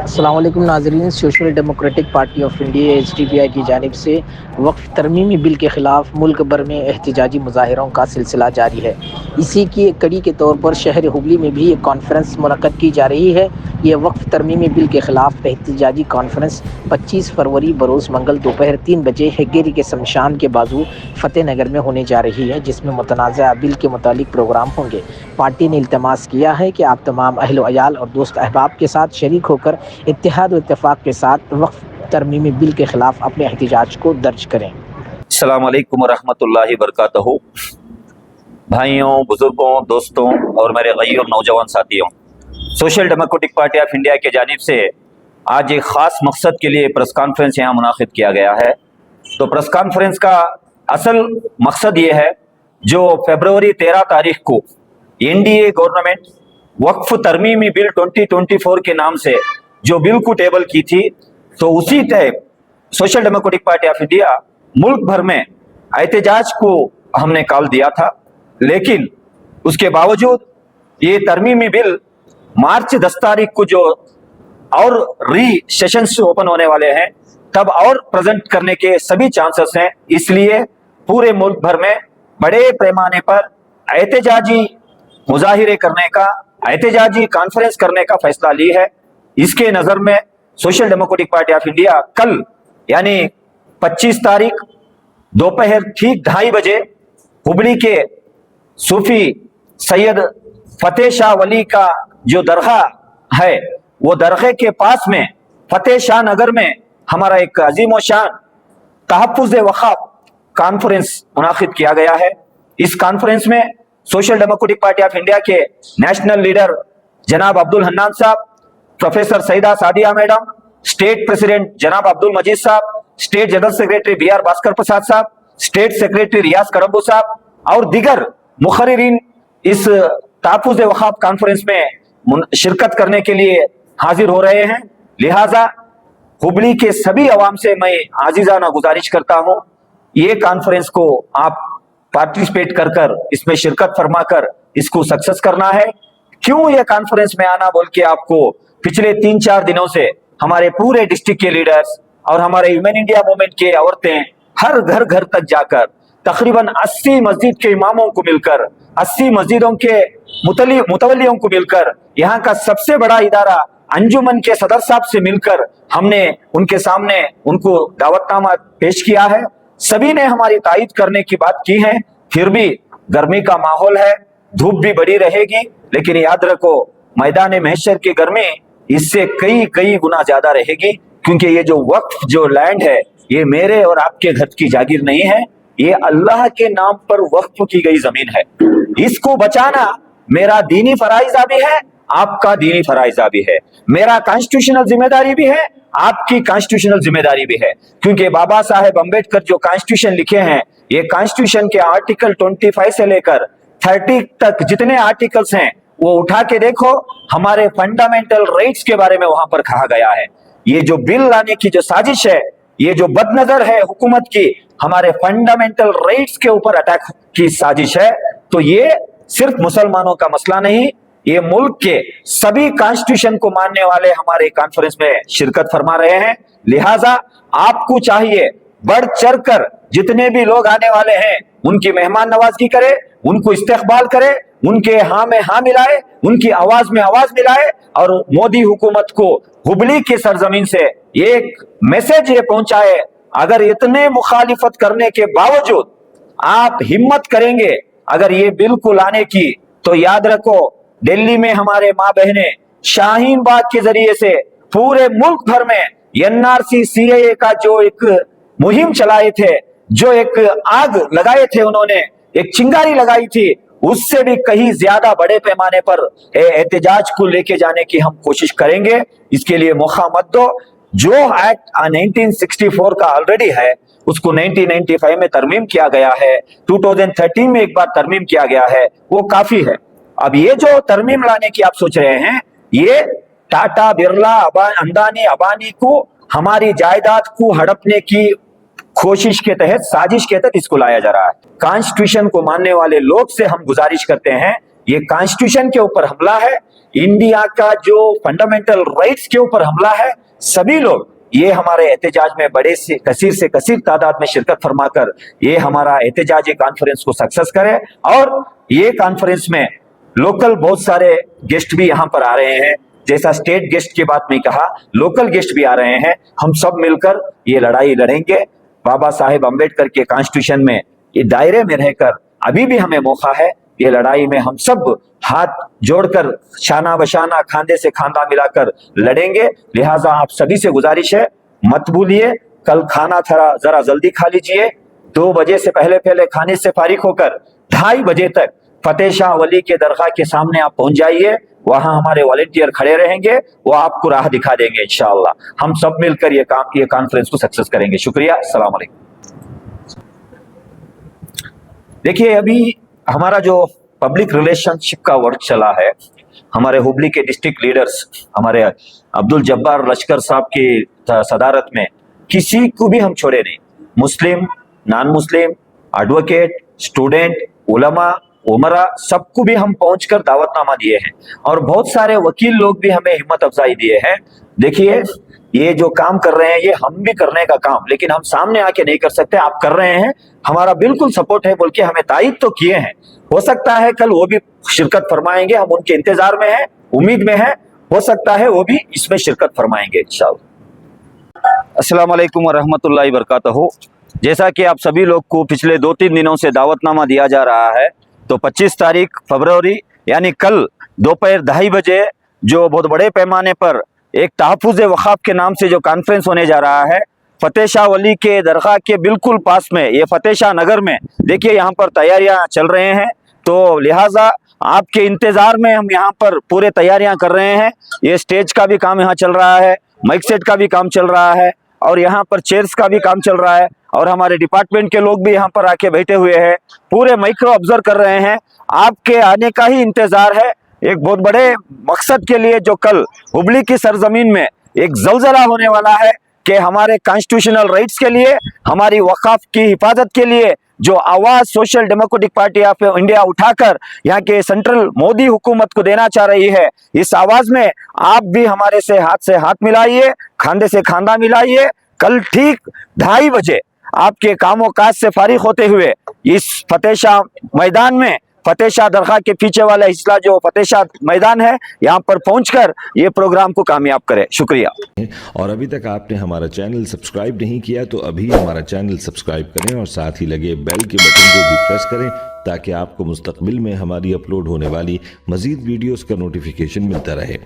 अस्सलाम वालेकुम नाज़रीन। Social democratic party of India (SDPI) की जानिब से वक्फ तरमीमी बिल के ख़िलाफ़ मुल्क भर में एहतजाजी मुज़ाहरों का सिलसिला जारी है। इसी की एक कड़ी के तौर पर शहर हुबली में भी एक कॉन्फ्रेंस मुनक़्क़द की जा रही है। ये वक्फ तरमीमी बिल के ख़िलाफ़ एहतजाजी कॉन्फ्रेंस 25 फरवरी बरोज़ मंगल दोपहर 3 बजे हेगेरी के शमशान के बाजू फ़तेह नगर में होने जा रही है, जिसमें मुतनाज़ा बिल के मुतालिक प्रोग्राम होंगे। पार्टी ने इल्तमास किया है कि आप तमाम अहल अयाल और दोस्त अहबाब के साथ शरीक होकर इत्तेहाद व इत्तेफाक के साथ वक्फ तरमीमी बिल के ख़िलाफ़ अपने एहतजाज को दर्ज करें। अस्सलाम वालेकुम रहमतुल्लाहि बरकातहू। भाइयों, बुजुर्गों, दोस्तों और मेरे गय्यूर नौजवान साथियों, social democratic party of India के जानिब से आज एक ख़ास मकसद के लिए प्रेस कॉन्फ्रेंस यहाँ मुनाकिद किया गया है। तो प्रेस कॉन्फ्रेंस का असल मकसद ये है, जो फरवरी 13 तारीख को NDA गवर्नमेंट वक्फ तरमीमी बिल 2024 के नाम से जो बिल को टेबल की थी, तो उसी तय social democratic party of India मुल्क भर में एहतजाज को हमने कॉल दिया था। लेकिन उसके बावजूद ये तरमीमी बिल मार्च 10 तारीख को जो और री सेशंस ओपन होने वाले हैं, तब और प्रेजेंट करने के सभी चांसेस हैं। इसलिए पूरे मुल्क भर में बड़े पैमाने पर एहतजाजी मुजाहिरे करने का, एहतजाजी कॉन्फ्रेंस करने का फैसला ली है। इसके नजर में social democratic party of India कल यानी 25 तारीख दोपहर ठीक 2:30 बजे हुबली के सूफी सैयद फतेह शाह वली का जो दरगाह है, वो दरगाह के पास में फतेह शाह नगर में हमारा एक अजीम शान तहफ़्फ़ुज़ वक़ाफ़ कॉन्फ्रेंस मुनाकिद किया गया है। इस कॉन्फ्रेंस में social democratic party of India के नेशनल लीडर जनाब अब्दुल हन्नान साहब, professor Saida Sadia madam, state president जनाब अब्दुल मजीद साहब, state general secretary BR Bhaskar Prasad साहब, स्टेट सेक्रेटरी रियाज करम्बू साहब और दीगर मुखर्रिरीन इस तहफ़्फ़ुज़ वक़ाफ़ कॉन्फ्रेंस में शिरकत करने के लिए हाजिर हो रहे हैं। लिहाजा हुबली के सभी अवाम से मैं आजीजाना गुजारिश करता हूं, ये कॉन्फ्रेंस को आप पार्टिसिपेट कर इसमें शिरकत फरमा कर इसको सक्सेस करना है। क्यों ये कॉन्फ्रेंस में आना बोल के आपको पिछले 3-4 दिनों से हमारे पूरे डिस्ट्रिक्ट के लीडर्स और हमारे ह्यूमन इंडिया मूवमेंट के औरतें हर घर घर तक जाकर तकरीबन 80 मस्जिद के इमामों को मिलकर, 80 मस्जिदों के मुतवल्लियों को मिलकर, यहाँ का सबसे बड़ा इदारा अंजुमन के सदर साहब से मिलकर हमने उनके सामने उनको दावतनामा पेश किया है। सभी ने हमारी तायीद करने की बात की है। फिर भी गर्मी का माहौल है, धूप भी बड़ी रहेगी, लेकिन याद रखो मैदान महशर की गर्मी इससे कई गुना ज्यादा रहेगी, क्योंकि ये जो वक्फ जो लैंड है, ये मेरे और आपके घर की जागीर नहीं है, ये अल्लाह के नाम पर वक्फ की गई जमीन है। इसको बचाना मेरा दीनी फराइज़ा भी है, आपका दीनी फराइज़ा भी है, मेरा कॉन्स्टिट्यूशनल जिम्मेदारी भी है, आपकी कॉन्स्टिट्यूशनल जिम्मेदारी भी है। क्योंकि बाबा साहेब अंबेडकर जो कॉन्स्टिट्यूशन लिखे हैं, ये कॉन्स्टिट्यूशन के आर्टिकल 25 से लेकर 30 तक जितने आर्टिकल्स हैं वो उठा के देखो, हमारे फंडामेंटल राइट्स के बारे में वहां पर कहा गया है। ये जो बिल लाने की जो साजिश है, ये जो बदनजर है हुकूमत की, हमारे फंडामेंटल राइट्स के ऊपर अटैक की साजिश है। तो ये सिर्फ मुसलमानों का मसला नहीं, ये मुल्क के सभी कॉन्स्टिट्यूशन को मानने वाले हमारे कॉन्फ्रेंस में शिरकत फरमा रहे हैं। लिहाजा आपको चाहिए बढ़ चढ़ कर जितने भी लोग आने वाले हैं उनकी मेहमान नवाजी करे, उनको इस्तकबाल करे, उनके हाँ में हाँ मिलाए, उनकी आवाज में आवाज मिलाए और मोदी हुकूमत को हुबली की सरजमीन से एक मैसेज ये पहुंचाए, अगर इतने मुखालिफत करने के बावजूद आप हिम्मत करेंगे अगर ये बिल को लाने की, तो याद रखो दिल्ली में हमारे माँ बहने शाहीन बाग के जरिए से पूरे मुल्क भर में NRC CAA का जो एक मुहिम चलाए थे, जो एक आग लगाए थे, उन्होंने एक चिंगारी लगाई थी, उससे भी कहीं ज्यादा बड़े पैमाने पर एहतजाज को लेके जाने की हम कोशिश करेंगे। इसके लिए मौका मत दो। जो एक्ट 1964 का ऑलरेडी है, उसको 1995 में तरमीम किया गया है, 2013 में एक बार तरमीम किया गया है, वो काफी है। अब ये जो तरमीम लाने की आप सोच रहे हैं, ये टाटा बिरला अंदानी अबानी को हमारी जायदाद को हड़पने की कोशिश के तहत, साजिश के तहत इसको लाया जा रहा है। कॉन्स्टिट्यूशन को मानने वाले लोग से हम गुजारिश करते हैं, ये कॉन्स्टिट्यूशन के ऊपर हमला है, इंडिया का जो फंडामेंटल राइट्स के ऊपर हमला है, सभी लोग ये हमारे एहतजाज में बड़े से कसीर तादाद में शिरकत फरमाकर ये हमारा एहतजाजी कॉन्फ्रेंस को सक्सेस करें। और ये कॉन्फ्रेंस में लोकल बहुत सारे गेस्ट भी यहाँ पर आ रहे हैं, जैसा स्टेट गेस्ट की बात नहीं कहा, लोकल गेस्ट भी आ रहे हैं। हम सब मिलकर ये लड़ाई लड़ेंगे। बाबा साहेब अम्बेडकर के कॉन्स्टिट्यूशन में ये दायरे में रहकर अभी भी हमें मौका है। ये लड़ाई में हम सब हाथ जोड़कर शाना बशाना खांधे से खांधा मिलाकर लड़ेंगे। लिहाजा आप सभी से गुजारिश है, मत भूलिए कल खाना थोड़ा जरा जल्दी खा लीजिए। 2 बजे से पहले खाने से फारिग होकर 2:30 बजे तक फतेह शाह वली के दरगाह के सामने आप पहुंच जाइए। वहां हमारे वॉलंटियर खड़े रहेंगे, वो आपको राह दिखा देंगे। इंशाअल्लाह हम सब मिलकर ये कॉन्फ्रेंस को सक्सेस करेंगे। शुक्रिया, अस्सलाम वालेकुम। देखिए, अभी हमारा जो पब्लिक रिलेशनशिप का वर्क चला है, हमारे हुबली के डिस्ट्रिक्ट लीडर्स हमारे अब्दुल जब्बार लश्कर साहब की सदारत में किसी को भी हम छोड़े नहीं। मुस्लिम, नॉन मुस्लिम, एडवोकेट, स्टूडेंट, उलमा, उमरा, सबको भी हम पहुंचकर दावतनामा दिए हैं और बहुत सारे वकील लोग भी हमें हिम्मत अफजाई दिए हैं। देखिए, ये जो काम कर रहे हैं ये हम भी करने का काम, लेकिन हम सामने आके नहीं कर सकते। आप कर रहे हैं, हमारा बिल्कुल सपोर्ट है बोल के हमें तायद तो किए हैं। हो सकता है कल वो भी शिरकत फरमाएंगे, हम उनके इंतजार में हैं, उम्मीद में हैं, हो सकता है वो भी इसमें शिरकत फरमाएंगे इंशाअल्लाह। अस्सलाम वालेकुम व रहमतुल्लाहि व बरकातहू। जैसा कि आप सभी लोग को पिछले 2-3 दिनों से दावतनामा दिया जा रहा है, तो 25 तारीख फरवरी यानी कल दोपहर 2:30 बजे जो बहुत बड़े पैमाने पर एक तहफ़्फ़ुज़ वक़ाफ़ के नाम से जो कॉन्फ्रेंस होने जा रहा है, फतेह शाह वली के दरगाह के बिल्कुल पास में, ये फतेह शाह नगर में, देखिए यहाँ पर तैयारियां चल रहे हैं। तो लिहाजा आपके इंतज़ार में हम यहाँ पर पूरे तैयारियां कर रहे हैं। ये स्टेज का भी काम यहाँ चल रहा है, माइक सेट का भी काम चल रहा है और यहाँ पर चेयर्स का भी काम चल रहा है और हमारे डिपार्टमेंट के लोग भी यहाँ पर आके बैठे हुए हैं, पूरे माइक्रो ऑब्जर्व कर रहे हैं। आपके आने का ही इंतज़ार है एक बहुत बड़े मकसद के लिए, जो कल हुबली की सरजमीन में एक ज़लज़ला होने वाला है कि हमारे कॉन्स्टिट्यूशनल राइट्स के लिए, हमारी वक़ाफ़ की हिफाजत के लिए जो आवाज़ social democratic party of India उठाकर यहाँ के सेंट्रल मोदी हुकूमत को देना चाह रही है, इस आवाज़ में आप भी हमारे से हाथ मिलाइए, खांधे से खांधा मिलाइए। कल ठीक 2:30 बजे आपके कामों काज से फारिग होते हुए इस फतेह शाह मैदान में, फतेह शाह दरगाह के पीछे वाला हिस्सा जो फतेह शाह मैदान है, यहाँ पर पहुंचकर ये प्रोग्राम को कामयाब करें। शुक्रिया। और अभी तक आपने हमारा चैनल सब्सक्राइब नहीं किया तो अभी हमारा चैनल सब्सक्राइब करें और साथ ही लगे बेल के बटन को भी प्रेस करें ताकि आपको मुस्तकबिल में हमारी अपलोड होने वाली मजीद वीडियोस का नोटिफिकेशन मिलता रहे।